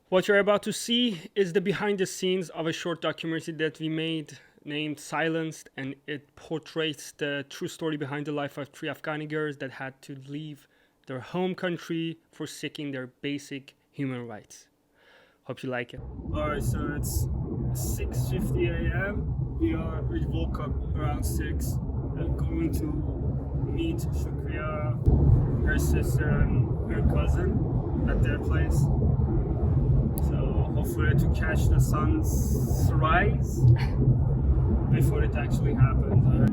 What you're about to see is the behind the scenes of a short documentary that we made named Silenced, and it portrays the true story behind the life of three Afghani girls that had to leave their home country for seeking their basic human rights. Hope you like it. Alright, so it's 6:50 a.m. We woke up around 6 and going to meet Shukria, her sister, and her cousin at their place. So hopefully to catch the sun's rise before it actually happens.